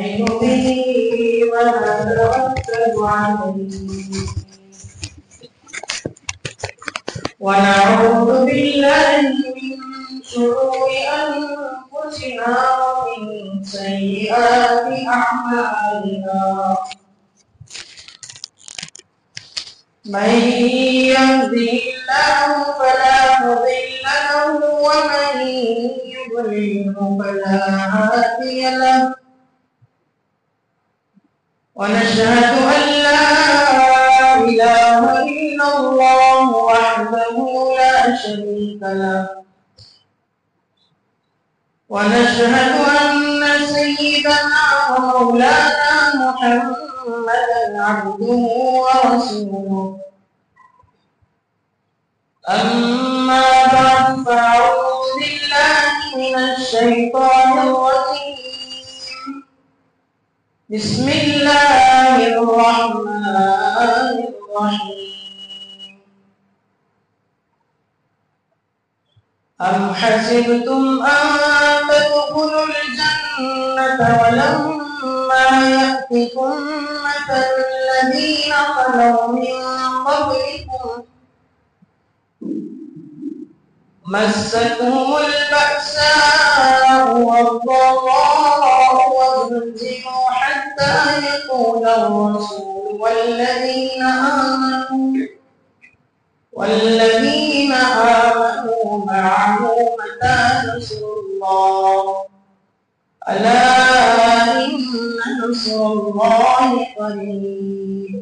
نستعين به ونتوكل عليه ونعوذ بالله من شرور أنفسنا ومن سيئات أعمالنا من يهده الله فلا مضل له ومن يضلله فلا هادي له ونشهد أن لا إله إلا الله وحده لا شريك له ونشهد أن سيدنا ومولانا محمدا عبده ورسوله أما بعد فأعوذ بالله من الشيطان الرجيم بسم الله الرحمن الرحيم أم حسبتم أن تدخلوا الجنة ولما يأتكم مثل الذين خلوا من قبلكم مستهم البأساء والضراء وزلزلوا حتى يقول الرسول والذين آمنوا معه متى نصر الله ألا إن نصر الله قريب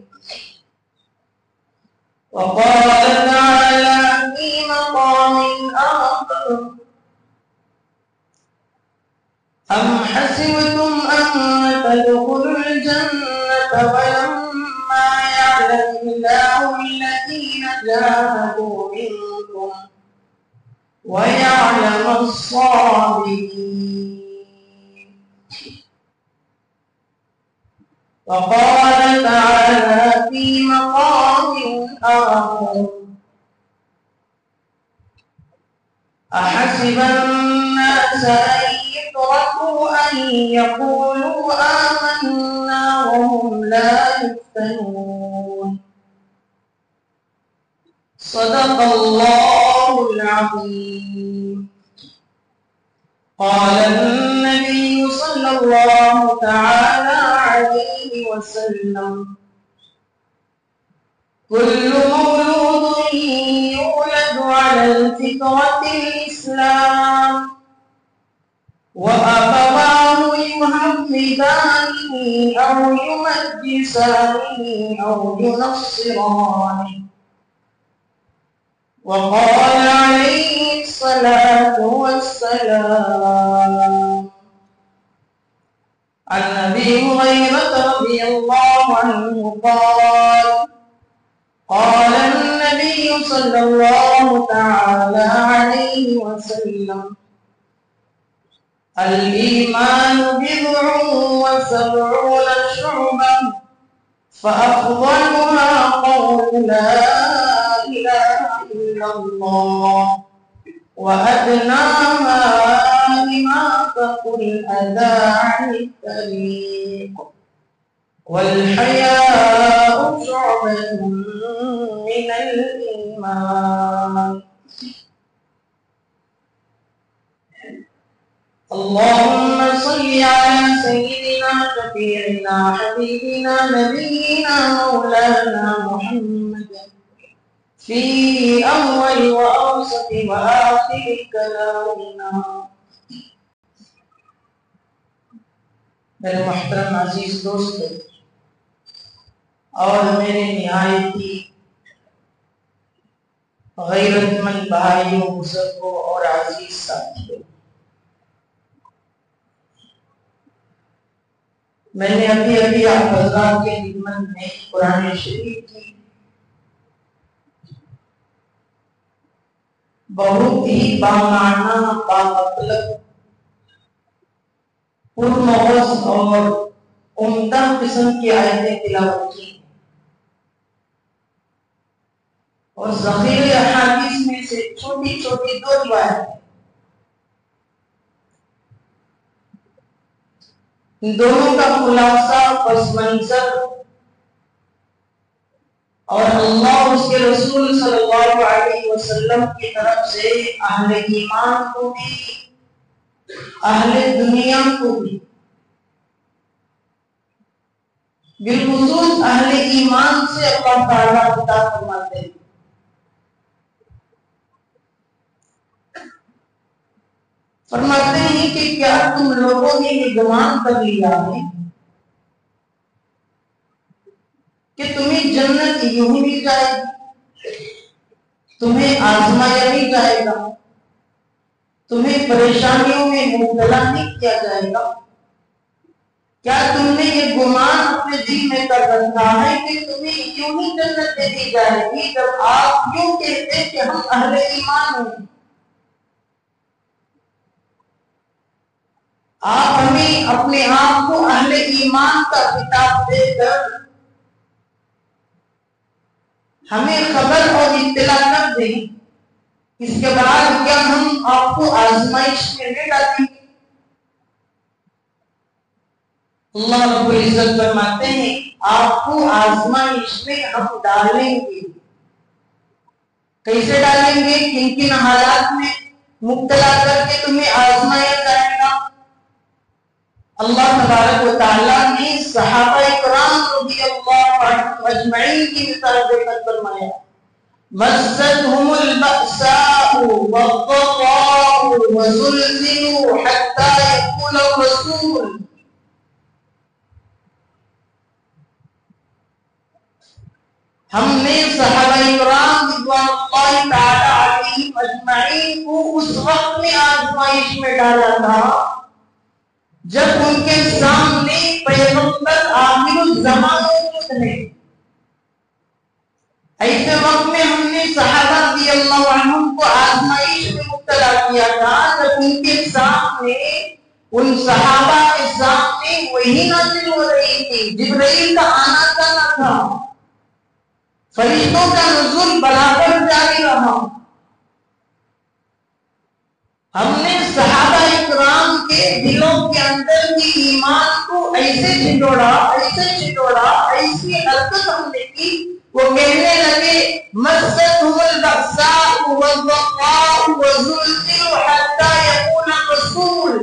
وقال تعالى في مقام آخر أم حسبتم أن تدخلوا الجنة ولما يعلم الله الذين جاهدوا منكم ويعلم الصابرين وقال تعالى في مقام آخر أحسب الناس أن يتركوا أن يقولوا آمنا وهم لا يفتنون صدق الله العظيم قال النبي صلى الله تعالى عليه وسلم كل مولود يولد على الفطرة الإسلام وأبواه يهودانه أو يمجسانه أو ينصرانه وقال عليه الصلاة والسلام عن أبي هريرة رضي الله عنه قال النبي صلى الله تعالى عليه وسلم الإيمان بضع وسبعون شعبة فأفضلها قول لا إله إلا الله وأدناها إماطة الأذى عن الطريق والحياء شعبة من الإيمان اللهم صل على سيدنا شفيعنا حبيبنا نبينا مولانا محمد في أول وأوسط وآخر كلامنا میرے محترم عزیز دوستو اور میرے نہایتی غیرت مند بھائیوں بزرگوں اور عزیز ساتھیوں، میں نے ابھی آپ حضرات کے خدمت میں قرآن شریف کی بہت ہی بامعنی بامطلب پرمغز اور عمدہ قسم کی آیتیں تلاوت کی اور ذخیرے احادیث میں سے چھوٹی چھوٹی دو 2 روایتیں، ان دونوں کا خلاصہ پس منظر اور اللہ اس کے رسول صلی اللہ علیہ وسلم کی طرف سے اہل ایمان کو بھی اہل دنیا کو بھی بالخصوص اہل ایمان سے اللہ تعالیٰ خطاب فرماتے ہیں. فرماتے ہیں کہ کیا تم لوگوں نے یہ گمان کر لیا ہے کہ تمہیں جنت یوں ہی مل جائے گی، تمہیں آزمایا نہیں جائے گا، تمہیں پریشانیوں میں مبتلا نہیں کیا جائے گا؟ کیا تم نے یہ گمان اپنے دل میں کر رکھا ہے کہ تمہیں یوں ہی جنت دے دی جائے گی جب آپ یوں کہتے کہ ہم اہل ایمان ہیں؟ آپ ہمیں اپنے آپ کو اہل ایمان کا خطاب دے کر ہمیں خبر اور اطلاع کر دیں، اس کے بعد کیا ہم آپ کو آزمائش میں لے ڈالیں گے؟ اللہ رب العزت فرماتے ہیں آپ کو آزمائش میں ہم ڈالیں گے. کیسے ڈالیں گے؟ کن کن حالات میں مبتلا کر کے تمہیں آزمایا جائے گا؟ اللہ تبارک و تعالیٰ نے صحابہ کرام رضی اللہ عنہم اجمعین کی مثال دے کر فرمایا مَسَّتْهُمُ الْبَأْسَاءُ وَالضَّرَّاءُ وَزُلْزِلُوا حَتَّى يَقُولَ الرَّسُولُ. ہم نے صحابہ کرام رضوان اللہ تعالیٰ علیہم اجمعین کو اس وقت میں آزمائش میں ڈالا تھا جب ان کے سامنے پیغمبر آخر الزمان موجود ہیں. ایسے وقت میں ہم نے صحابہ رضی اللہ عنہم کو آزمائش میں مبتلا کیا تھا جب ان کے سامنے ان صحابہ کے سامنے وحی نازل ہو رہی تھی، جبرائیل کا آنا جانا تھا، فرشتوں کا نزول برابر جاری رہا. ہم نے صحابہ اکرام کے دلوں کے اندر کی ایمان کو ایسے چھٹوڑا، ایسی حرکت ہم نے کی، وہ کہنے لگے مَسَّتْهُمُ الْبَأْسَاءُ وَالضَّرَّاءُ وَزُلْزِلُوا حَتَّى يَقُولَ الرَّسُولُ.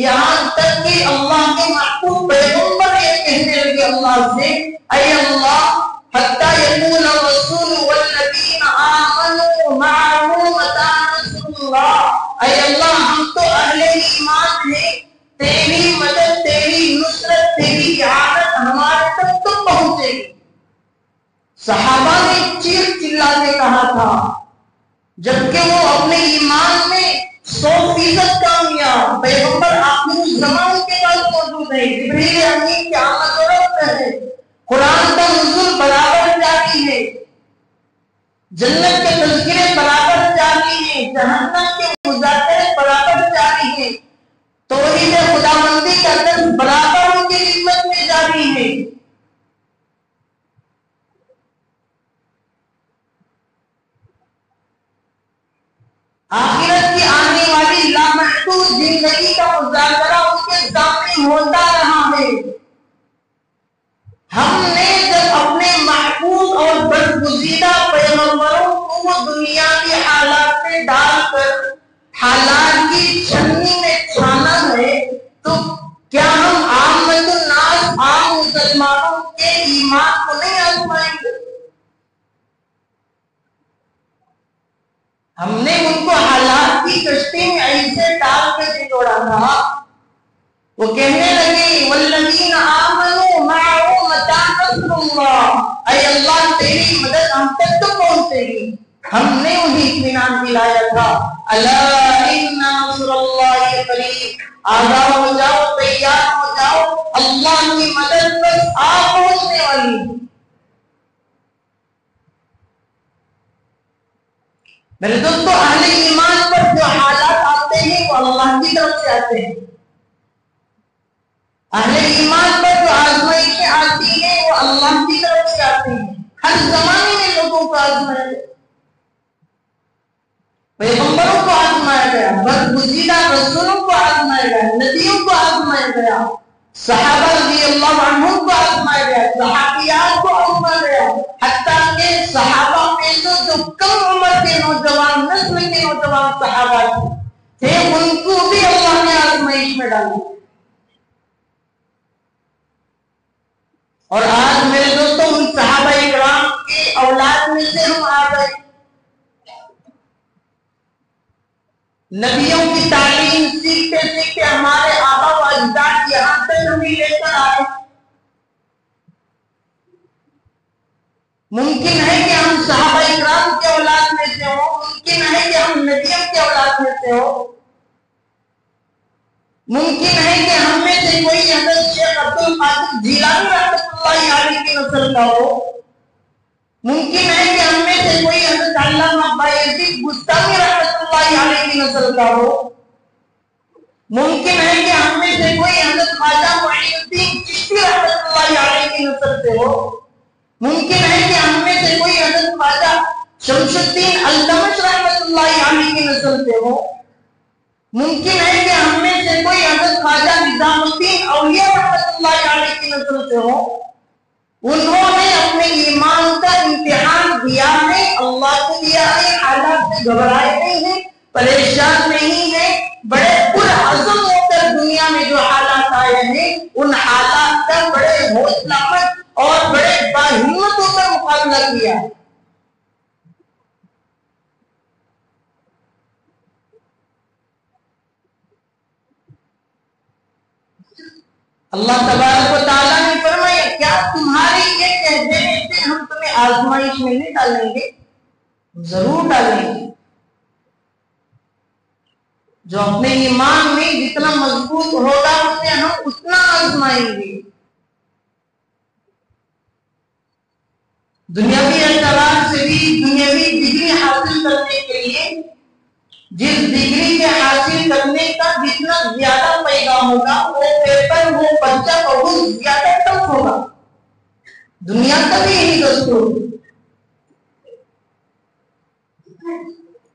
یہاں تک کہ اللہ کے محبوب پیغمبر یہ کہنے لگے اللہ سے اے اللہ حَتَّى يَقُولَ الرَّسُولُ وَالَّذِينَ آمَنُوا مَعَهُ مَتَىٰ نَصْرُ اللَّهِ. اے اللہ ہم تو اہل ایمان ہیں، تیری مدد، تیری نصرت، تیری اعانت ہمارے تک تو پہنچے گی. صحابہ نے چیخ چلا کے کہا تھا جبکہ وہ اپنے ایمان میں 100% کامیاب، پیغمبر آخر الزمان کے پاس موجود ہے، جبریل امین کی آمد و رفت ہے، قرآن کا نزول برابر جاری ہے، جنت کے تذکرے برابر جاری ہیں، جہنم کے مذاکرے برابر جاری ہیں، توحید خداوندی کا درس برابر ان کی خدمت میں جاری ہے. آخرت کی آنے والی لامحدود زندگی کا مذاکرہ ان کے سامنے ہوتا رہا ہے. ہم نے جب اپنے محفوظ اور برگزیدہ پیغمبروں کو وہ دنیا کے حالات میں ڈال کر حالات کی چھنی میں چھانا ہے تو کیا ہم عامت الناس، عام مسلمانوں کے ایمان کو نہیں آزمائیں گے؟ ہم نے ان کو حالات کی کشتی میں ایسے ڈال کے چھوڑا تھا، وہ کہنے لگے والذین آمنوا معه متى نصر اللہ. اے اللہ تیری مدد ہم تک تو پہنچے گی. ہم نے انہیں اطمینان دلایا تھا الا ان نصر اللہ قریب. آگاہ ہو جاؤ، تیار ہو جاؤ، اللہ کی مدد بس آ پہنچنے والی. میرے دوستو اہل ایمان پر جو حالات آتے ہیں وہ اللہ کی طرف سے آتے ہیں. اہل ایمان پر جو آزمائشیں آتی ہیں وہ اللہ کی طرف سے آتی ہیں. ہر زمانے میں لوگوں کو آزمایا گیا، پیغمبروں کو آزمایا گیا، برگزیدہ رسولوں کو آزمایا گیا، نبیوں کو آزمایا گیا، صحابہ رضی اللہ عنہ کو آزمایا گیا، صحابیات کو آزمایا گیا، حتیٰ کہ صحابہ میں جو کم عمر کے نوجوان، نسل کے نوجوان صحابہ تھے، ان کو بھی اللہ نے آزمائش میں ڈالا۔ اور آج میرے دوستوں ان صحابہ اکرام کی اولاد میں سے ہم آ گئے، نبیوں کی تعلیم سیکھتے سیکھتے ہمارے آبا و اجداد یہاں تک ہمیں لے کر آئے۔ ممکن ہے کہ ہم صحابہ اکرام کے اولاد میں سے ہوں، ممکن ہے کہ ہم نبیوں کے اولاد میں سے ہوں، ممکن ہے کہ ہم میں سے کوئی حضرت شیخ عبد القادر جیلانی رحمۃ اللہ علیہ کی نسل کا ہو، ممکن ہے کہ ہم میں سے کوئی حضرت علامہ بایزید بستامی رحمۃ اللہ علیہ کی نسل کا ہو، ممکن ہے کہ ہم میں سے کوئی حضرت خواجہ معین الدین چشتی رحمۃ اللہ علیہ کی نسل سے ہو، ممکن ہے کہ ہم میں سے کوئی حضرت خواجہ شمس الدین التمش رحمۃ اللہ علیہ کی نسل سے ہو، ممکن ہے کہ ہم میں سے کوئی حضرت خواجہ نظام الدین اولیاء رحمۃ اللہ علیہ کی نسل سے ہو۔ انہوں نے اپنے ایمان کا امتحان دیا ہے، اللہ کو دیا ہے، حالات سے گھبرائے نہیں ہیں، پریشان نہیں ہیں، بڑے پرعزم ہو کر دنیا میں جو حالات آئے ہیں ان حالات کا بڑے حوصلہ مند اور بڑے باہمت ہو کر مقابلہ کیا۔ اللہ تبارک و تعالیٰ نے فرمایا کیا تمہارے یہ کہہ دینے سے ہم تمہیں آزمائش میں نہیں ڈالیں گے؟ ضرور ڈالیں گے۔ جو اپنے ایمان میں جتنا مضبوط ہوگا اسے ہم اتنا آزمائیں گے۔ دنیاوی اعتبار سے بھی دنیاوی ڈگری حاصل کرنے کے لیے جس ڈگری کے حاصل کرنے کا جتنا زیادہ پیدا ہوگا وہ پیپر، وہ بچہ بہت زیادہ ٹف ہوگا۔ دنیا کا بھی یہی دستور،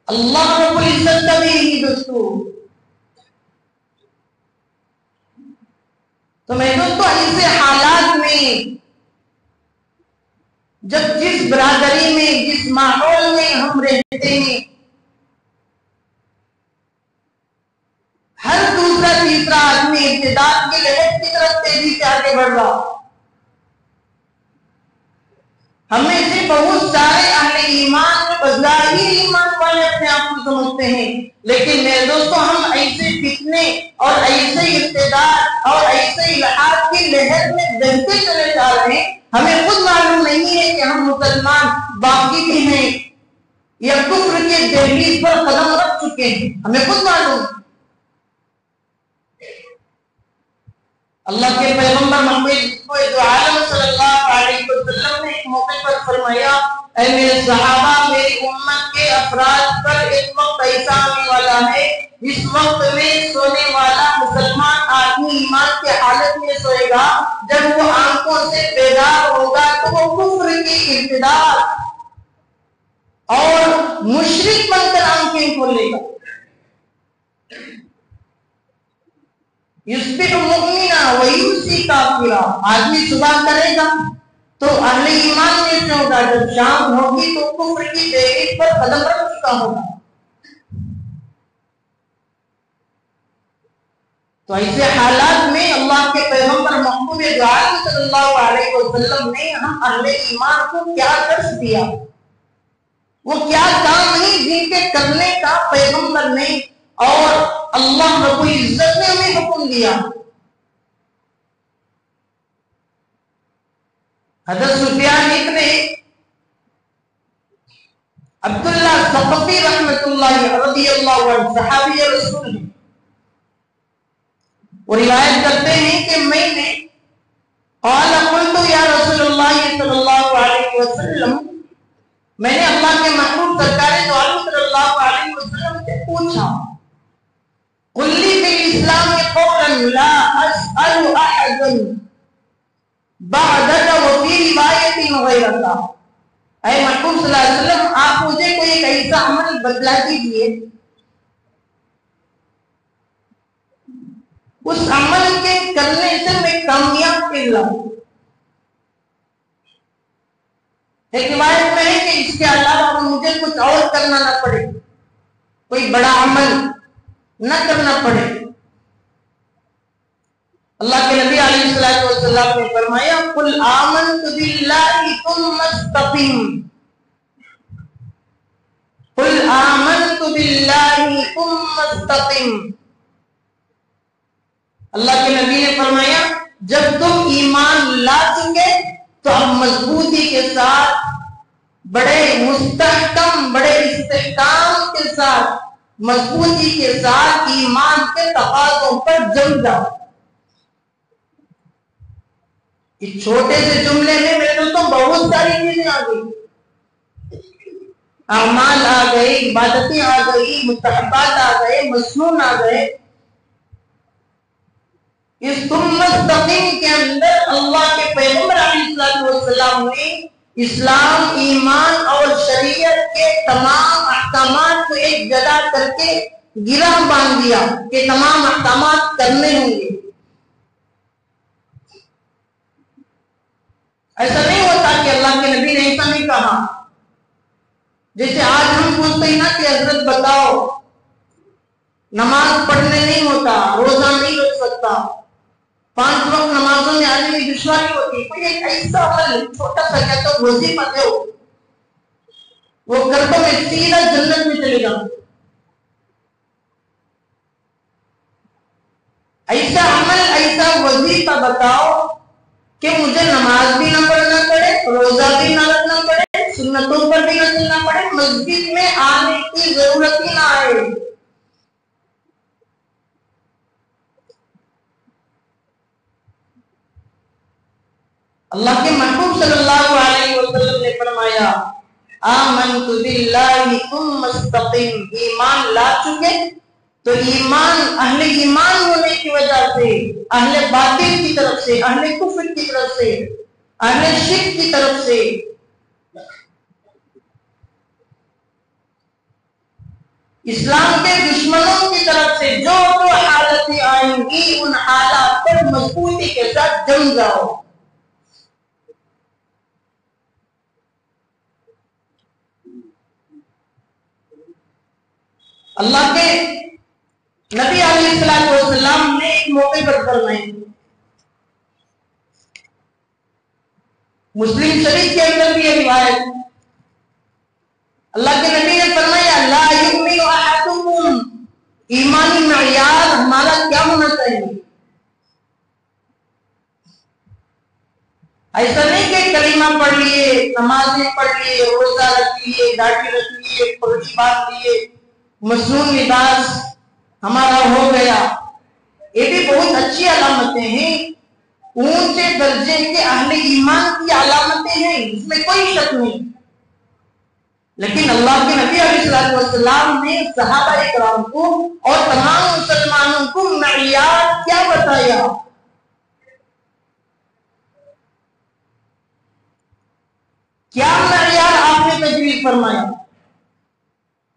اللہ رب العزت کا بھی یہی دستور۔ تو میں دوستوں ایسے حالات میں جب جس برادری میں جس ماحول میں ہم رہتے ہیں ہر دوسرا تیسرا آدمی ارتداد کی لہر کی طرف تیزی سے آگے بڑھ رہا، ہمیں سے بہت سارے اہل ایمان بظاہر ایمان والے اپنے آپ کو سمجھتے ہیں، لیکن میرے دوستوں ہم ایسے فتنے اور ایسے ارتداد اور ایسے الحاد کی لہر میں بہتے چلے جا رہے ہیں، ہمیں خود معلوم نہیں ہے کہ ہم مسلمان باقی بھی ہیں یا کفر کے دہلیز پر قدم رکھ چکے ہیں، ہمیں خود معلوم ہے۔ اللہ کے پیغمبر محمد عالم صلی اللہ علیہ وسلم نے ایک موقع پر فرمایا، اے میرے صحابہ، میری امت کے افراد پر ایک وقت ایسا آنے والا ہے جس وقت میں سونے والا مسلمان آدمی ایمان کے حالت میں سوئے گا، جب وہ آنکھوں سے بیدار ہوگا تو وہ کفر کی ارتداد اور مشرک بن کر آنکھیں کھولے گا۔ یصبح مؤمنا ویمسی کافرا، آدمی صبح کرے گا تو اہل ایمان میں سے ہوگا، جب شام ہوگی تو کفر کی دہلیز پر قدم رکھ چکا ہوگا۔ تو ایسے حالات میں اللہ کے پیغمبر محمود عالم صلی اللہ علیہ وسلم نے ہم اہل ایمان کو کیا درس دیا، وہ کیا کام نہیں جن کے کرنے کا پیغمبر نے اور اللہ رب العزت نے ہمیں حکم دیا۔ حضرت سفیان ابن عبداللہ ثقفی رحمۃ اللہ رضی اللہ عنہ صحابی رسول ہیں، وہ روایت کرتے ہیں کہ میں نے قال قلت یا رسول اللہ صلی اللہ علیہ وسلم، میں نے اللہ کے محبوب سرکار دو عالم صلی اللہ علیہ وسلم سے پوچھا، قل لی فی الاسلام قولا لا اسأل احدا بعدک وفی روایت غیرک، اے محبوب صلی اللہ علیہ وسلم آپ مجھے کوئی ایک ایسا عمل بتلا دیجیے اس عمل کے کرنے سے میں کامیاب کر رہا ہوں. ایک روایت میں ہے کہ اس کے علاوہ مجھے کچھ اور کرنا نہ پڑے، کوئی بڑا عمل نہ کرنا پڑے. اللہ کے نبی علیہ الصلوۃ والسلام نے فرمایا قل آمنت باللہ ثم استقم، قل آمنت باللہ ثم استقم. اللہ کے نبی نے فرمایا جب تم ایمان لا چکے تو اب مضبوطی کے ساتھ، بڑے مستحکم، بڑے استحکام کے ساتھ، مضبوطی کے ساتھ ایمان کے تقاضوں پر جم جاؤ. اس چھوٹے سے جملے میں میرے تو بہت ساری چیزیں آ گئی، اعمال آ گئے، عبادتیں آ گئی، مستحبات آ گئے، مسنون آ گئے. اس ثم استقم کے اندر اللہ کے پیغمبر علیہ السلام نے اسلام، ایمان اور شریعت کے تمام احکامات کو ایک جگہ کر کے گرہ باندھ دیا کہ تمام احکامات کرنے ہوں گے. ایسا نہیں ہوتا کہ اللہ کے نبی نے ایسا نہیں کہا. جیسے آج ہم پوچھتے ہیں نا کہ حضرت بتاؤ نماز پڑھنے نہیں ہوتا، روزہ نہیں رکھ سکتا، 5 وقت نمازوں میں آدمی دشواری ہوتی، کوئی ایک ایسا عمل چھوٹا سا کیا تو وظیفہ دے وہ کر تو میں سیدھا جنت میں چلے جاؤں. ایسا عمل، ایسا وظیفہ بتاؤ کہ مجھے نماز بھی نہ پڑھنا پڑے، روزہ بھی نہ رکھنا پڑے، سنتوں پر بھی نہ چلنا پڑے، مسجد میں آنے کی ضرورت ہی نہ آئے. اللہ کے محبوب صلی اللہ علیہ وسلم نے فرمایا آمنت باللہ ثم استقم. ایمان لا چکے تو ایمان، اہل ایمان ہونے کی وجہ سے، اہل باطل کی طرف سے، اہل کفر کی طرف سے، اہل شرک کی طرف سے اسلام کے دشمنوں کی طرف سے جو حالتیں آئیں گی ان حالات پر مضبوطی کے ساتھ جم جاؤ. اللہ کے نبی علیہ الصلوۃ والسلام نے ایک موقع پر فرمایا، مسلم شریف کے اندر بھی یہ روایت، اللہ کے نبی نے فرمایا لا یؤمن احدکم، ایمانی معیار ہمارا کیا ہونا چاہیے؟ ایسا نہیں کہ کلمہ پڑھ لیے، نمازیں پڑھ لیے، روزہ رکھ لیے، داڑھی رکھ لیے، پگڑی باندھ لیے، مسنون لباس ہمارا ہو گیا. یہ بھی بہت اچھی علامتیں ہیں، اونچے درجے کے اہل ایمان کی علامتیں ہیں، اس میں کوئی شک نہیں. لیکن اللہ کے نبی علیہ الصلوۃ والسلام نے صحابہ کرام کو اور تمام مسلمانوں کو معیار کیا بتایا؟ کیا معیار آپ نے تجویز فرمایا؟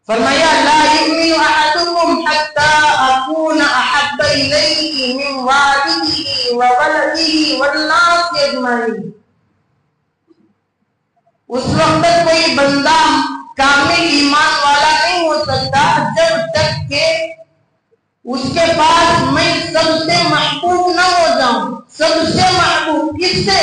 فرمایا لا یؤمن احدکم حتی اکون احب الیہ من والدہ وولدہ والناس اجمعین. اس وقت تک کوئی بندہ کامل ایمان والا نہیں ہو سکتا جب تک کہ اس کے پاس میں سب سے محبوب نہ ہو جاؤں. سب سے محبوب کس سے؟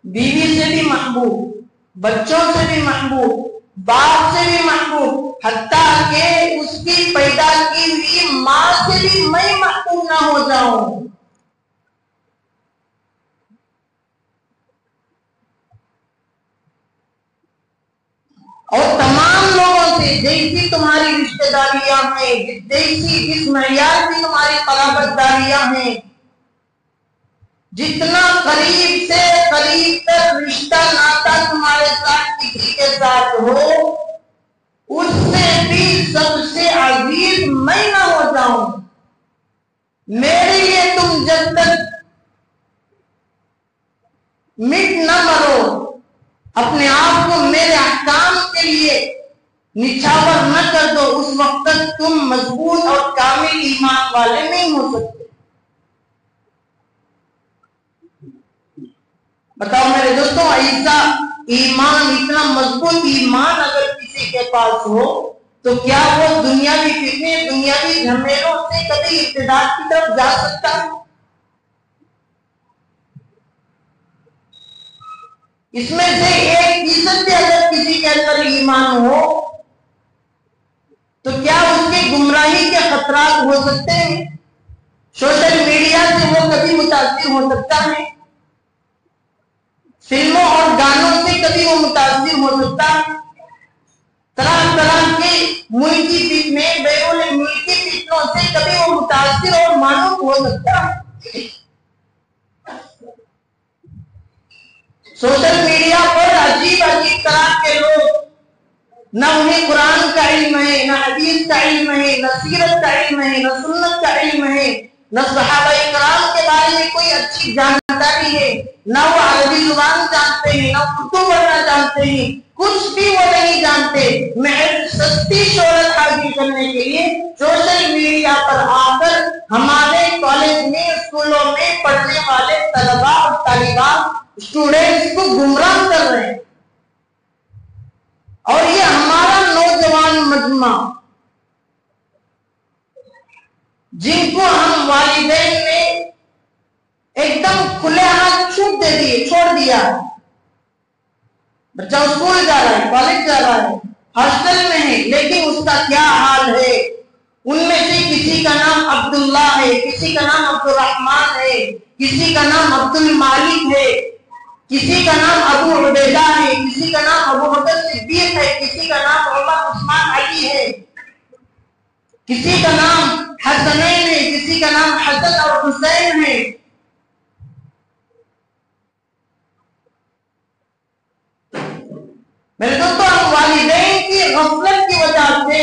بیوی سے بھی محبوب، بچوں سے بھی محبوب، باپ سے بھی محبوب، حتیٰ کہ اس کی پیدا کی ہوئی ماں سے بھی میں محبوب نہ ہو جاؤں. اور تمام لوگوں سے جیسی تمہاری رشتہ داریاں ہیں، جس معیار کی تمہاری قرابت داریاں ہیں، جتنا قریب سے قریب تک رشتہ ناتا تمہارے ساتھ کسی کے ساتھ ہو، اس سے بھی سب سے عزیز میں نہ ہو جاؤں. میرے لیے تم جب تک مٹ نہ مرو، اپنے آپ کو میرے احکام کے لیے نچھاور نہ کر دو، اس وقت تک تم مضبوط اور کامل ایمان والے نہیں ہو سکتے۔ بتاؤ میرے دوستوں، ایسا ایمان، اتنا مضبوط ایمان اگر کسی کے پاس ہو تو کیا وہ دنیاوی فتنے، دنیاوی جھمیلوں سے کبھی ارتداد کی طرف جا سکتا ہے؟ اس میں سے 1% بھی اگر کسی کے اندر ایمان ہو تو کیا اس کی گمراہی کے خطرات ہو سکتے ہیں؟ سوشل میڈیا سے وہ کبھی متاثر ہو سکتا ہے؟ فلموں اور گانوں سے کبھی وہ متاثر ہو سکتا ہے؟ طرح طرح کے ملکی فتنے، بیرون ملکی فتنوں سے کبھی وہ متاثر اور معلوم ہو سکتا ہے؟ سوشل میڈیا پر عجیب عجیب طرح کے لوگ، نہ انہیں قرآن کا علم ہے، نہ حدیث کا علم ہے، نہ سیرت کا علم ہے، نہ سنت کا علم ہے، نہ صحابہ کرام کے بارے میں کوئی اچھی جانکاری ہے، نہ وہ عربی زبان جانتے ہیں، نہ اردو پڑھنا جانتے ہیں، کچھ بھی وہ نہیں جانتے، محض سستی شہرت حاصل کرنے کے لیے سوشل میڈیا پر آ کر ہمارے کالج میں، اسکولوں میں پڑھنے والے طلباء اور طالبات، اسٹوڈنٹس کو گمراہ کر رہے ہیں۔ اور یہ ہمارا نوجوان مجمع، جن کو ہم والدین نے ایک دم کھلے ہاتھ چھوڑ دیا، بچہ اسکول جا رہا ہے، کالج جا رہا ہے، ہاسٹل میں ہے، لیکن اس کا کیا حال ہے؟ ان میں سے کسی کا نام عبداللہ ہے، کسی کا نام عبد الرحمن ہے، کسی کا نام عبد المالک ہے، کسی کا نام ابو عبیدہ ہے، کسی کا نام ابو بکر صدیق ہے، کسی کا نام عمر عثمان علی ہے، کسی کا نام حسنین ہے، کسی کا نام حسن اور حسین ہے۔ میرے دوستوں، ہم والدین کی غفلت کی وجہ سے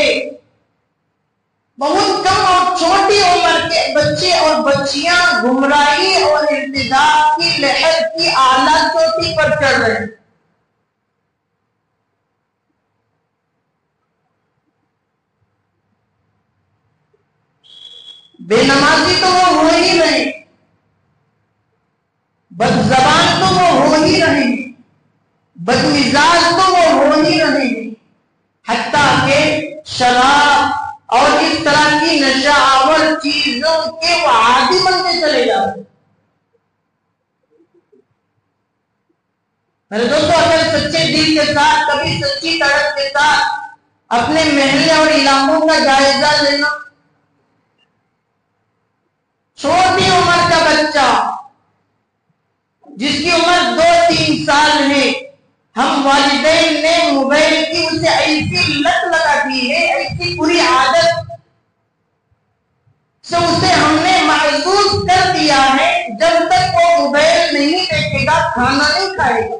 بہت کم اور چھوٹی عمر کے بچے اور بچیاں گمراہی اور ارتداد کی لہر کی اعلیٰ چوٹی پر چڑھ رہے ہیں۔ بے نمازی تو وہ ہو ہی رہے، بد زبان تو وہ ہو ہی رہے ہیں، بد مزاج تو وہ ہو ہی رہے ہیں، حتیٰ کہ شراب اور اس طرح کی نشہ آور چیزوں کے وہ عادی بنتے چلے جاتے ہیں۔ میرے دوستو، اگر سچے دل کے ساتھ، کبھی سچی طرف کے ساتھ اپنے محلے اور علاقوں کا جائزہ لینا، چھوٹی عمر کا بچہ جس کی عمر 2-3 سال ہے، ہم والدین نے موبائل کی اسے ایسی لت لگا دی ہے، ایسی بری عادت سے اسے ہم نے محسوس کر دیا ہے، جب تک وہ موبائل نہیں دیکھے گا کھانا نہیں کھائے گا،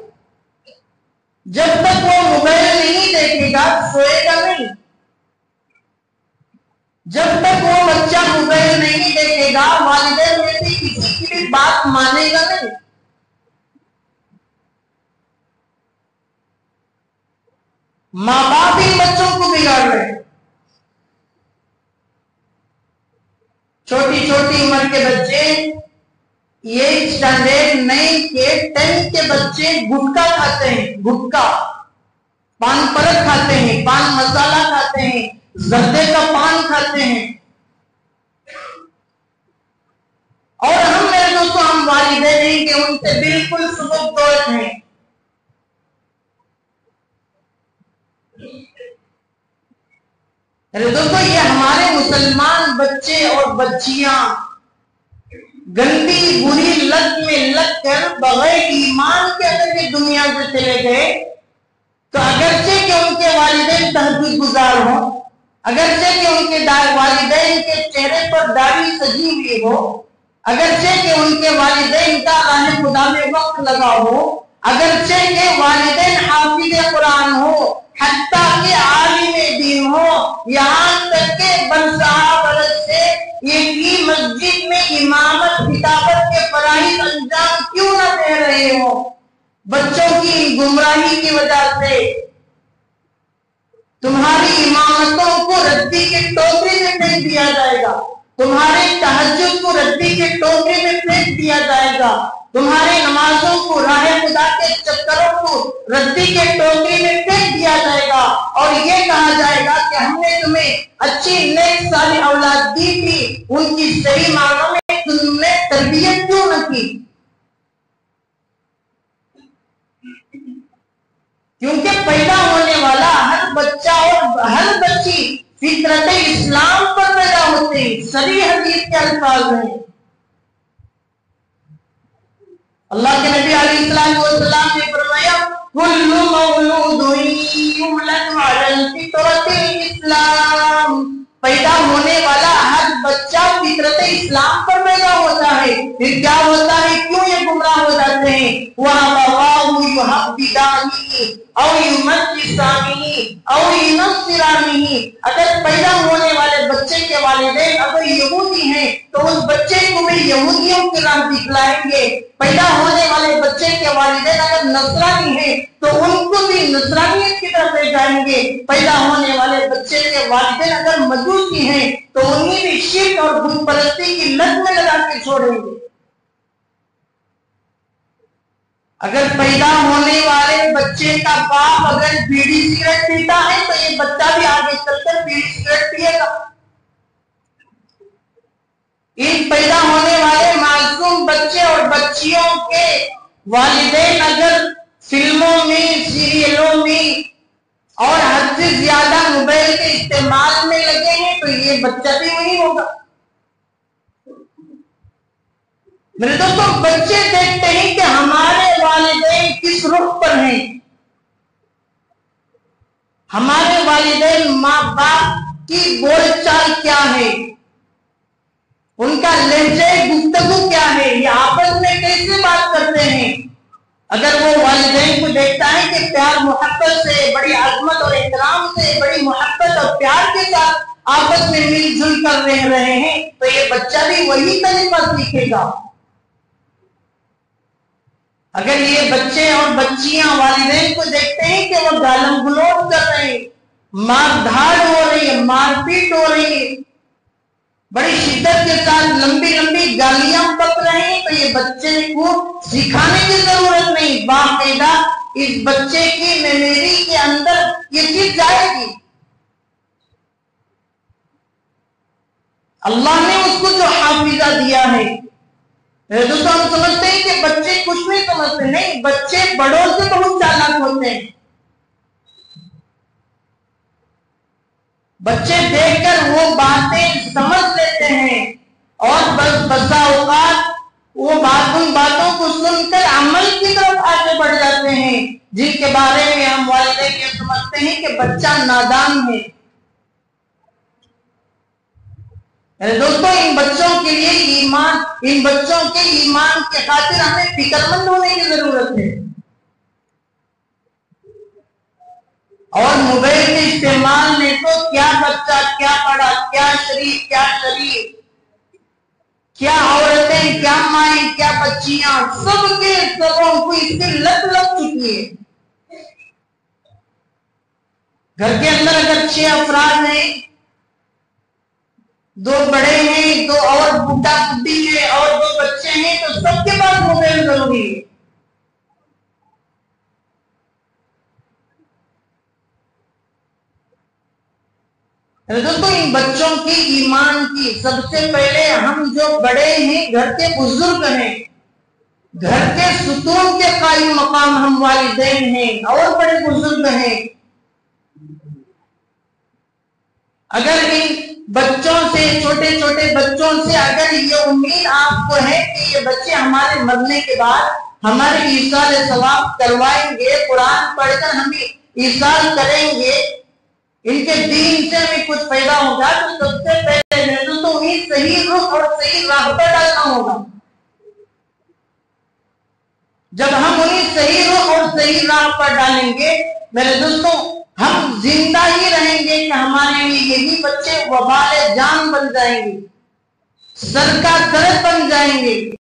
جب تک وہ موبائل نہیں دیکھے گا سوئے گا نہیں، جب تک وہ بچہ موبائل نہیں دیکھے گا والدین میں سے کسی کی بھی بات مانے گا نہیں۔ ماں باپ ہی بچوں کو بگاڑ رہے ہیں۔ چھوٹی چھوٹی عمر کے بچے، 8 اسٹینڈرڈ 9 کے 10 کے بچے گٹکا کھاتے ہیں، گٹکا، پان پرت کھاتے ہیں، پان مسالہ کھاتے ہیں، زردے کا پان کھاتے ہیں، اور ہم میرے دوستوں، ہم والدین ہیں کہ ان سے بالکل سبکدوش ہیں۔ میرے دوستوں، یہ ہمارے مسلمان بچے اور بچیاں گندی بری لت میں لگ کر بغیر ایمان کے اگر یہ دنیا سے چلے گئے تو اگرچہ کہ ان کے والدین تہجد گزار ہوں، اگرچہ کہ ان کے والدین کے چہرے پر داڑھی سجی ہوئی ہو، اگرچہ کہ ان کے والدین کا راہ خدا میں وقت لگا ہو، اگرچہ کہ والدین حافظ قرآن ہو، حتیٰ کہ عالم دین ہو، یہاں تک کہ بنساہ برس سے ایک ہی مسجد میں امامت خطابت کے فرائض انجام کیوں نہ دے رہے ہو، بچوں کی گمراہی کی وجہ سے تمہاری امامتوں کو ردی کے ٹوکری میں پھینک دیا جائے گا، تمہارے تہجد کو ردی کے ٹوکری میں پھینک دیا جائے گا، تمہاری نمازوں کو، راہ خدا کے چکروں کو ردی کے ٹوکری میں پھینک دیا جائے گا، اور یہ کہا جائے گا کہ ہم نے تمہیں اچھی نیک صالح اولاد دی تھی، ان کی صحیح معنوں میں تم نے تربیت کیوں نہ کی؟ کیونکہ پیدا ہونے والا ہر بچہ اور ہر بچی فطرت اسلام پر پیدا ہوتے ہیں، صحیح حدیث کے الفاظ ہیں۔ اللہ کے نبی علیہ السلام نے فرمایا کل مولود یولد علی الفطرۃ الاسلام، پیدا ہونے والا ہر بچہ فطرت اسلام پر پیدا ہوتا ہے۔ پھر کیا ہوتا ہے؟ کیوں یہ گمراہ ہو جاتے ہیں؟ وَأَبَوَاهُ يُهَوِّدَانِهِ أَوْ يُمَجِّسَانِهِ أَوْ يُنَصِّرَانِهِ، اگر پیدا ہونے والے بچے کے والدین اگر یہودی ہیں تو اس بچے کو بھی یہودیوں کی راہ دکھلائیں گے، پیدا ہونے والے بچے کے والدین اگر نصرانی ہیں تو ان کو بھی نصرانیت کی طرف لے جائیں گے، پیدا ہونے والے بچے کے والدین اگر مجوسی ہیں تو انہیں بھی شرک اور بت پرستی کی لت میں لگا کے چھوڑیں گے۔ اگر پیدا ہونے والے بچے کا باپ اگر بیڑی سگریٹ پیتا ہے تو یہ بچہ بھی آگے چل کر بیڑی سگریٹ پیے گا۔ ان پیدا ہونے والے معصوم بچے اور بچیوں کے والدین اگر فلموں میں، سیریلوں میں اور حد سے زیادہ موبائل کے استعمال میں لگے ہیں تو یہ بچہ بھی وہی ہوگا۔ میرے دوستوں، بچے دیکھتے ہیں کہ ہمارے والدین کس رخ پر ہیں، ہمارے والدین ماں باپ کی بول چال کیا ہے، ان کا لہجہ گفتگو کیا ہے، یہ آپس میں کیسے بات کرتے ہیں۔ اگر وہ والدین کو دیکھتا ہے کہ پیار محبت سے، بڑی عظمت اور احترام سے، بڑی محبت اور پیار کے ساتھ آپس میں مل جل کر رہے ہیں تو یہ بچہ بھی وہی طریقہ سیکھے گا۔ اگر یہ بچے اور بچیاں والدین کو دیکھتے ہیں کہ وہ گالم گلوچ کر رہے ہیں، مار دھاڑ ہو رہی ہے، مار پیٹ ہو رہی ہے، بڑی شدت کے ساتھ لمبی لمبی گالیاں پک رہے ہیں تو یہ بچے کو سکھانے کی ضرورت نہیں، باقاعدہ اس بچے کی میموری کے اندر یہ چیز جائے گی۔ اللہ نے اس کو جو حافظہ دیا ہے، دوستوں ہم سمجھتے ہیں کہ بچے کچھ نہیں سمجھتے، نہیں، بچے بڑوں سے بہت چالاک ہوتے ہیں۔ بچے دیکھ کر وہ باتیں سمجھ لیتے ہیں اور بسا اوقات وہ ان باتوں کو سن کر عمل کی طرف آگے بڑھ جاتے ہیں، جن کے بارے میں ہم والدین یہ سمجھتے ہیں کہ بچہ نادان ہے۔ دوستوں، ان بچوں کے لیے ایمان، ان بچوں کے ایمان کے خاطر ہمیں فکر مند ہونے کی ضرورت ہے، اور موبائل کے استعمال میں تو کیا بچہ کیا پڑھا، کیا شریف کیا شریف، کیا عورتیں کیا مائیں کیا بچیاں، سب کے سبوں کو اس کی لت لگ چکی ہے۔ گھر کے اندر اگر 6 افراد ہیں، 2 بڑے ہیں، 2 اور بڈھا بڈھی ہے اور 2 بچے ہیں تو سب کے پاس موبائل ضروری ہے۔ دوستوں، ان بچوں کی ایمان کی سب سے پہلے ہم جو بڑے ہیں، گھر کے بزرگ ہیں، گھر کے ستون کے قائم مقام ہم والدین ہیں اور بڑے بزرگ ہیں۔ اگر ان بچوں سے، چھوٹے چھوٹے بچوں سے اگر یہ امید آپ کو ہے کہ یہ بچے ہمارے مرنے کے بعد ہمارے ایصال ثواب کروائیں گے، قرآن پڑھ کر ہمیں ایصال کریں گے، ان کے دین سے ہمیں کچھ پیدا ہوگا، تو سب سے پہلے تو انہیں صحیح رخ اور صحیح راہ پر ڈالنا ہوگا۔ جب ہم انہیں صحیح رخ اور صحیح راہ پر ڈالیں گے میرے دوستوں، ہم زندہ ہی رہیں گے کہ ہمارے لیے یہی بچے وبال جان بن جائیں گے، سر کا درد بن جائیں گے۔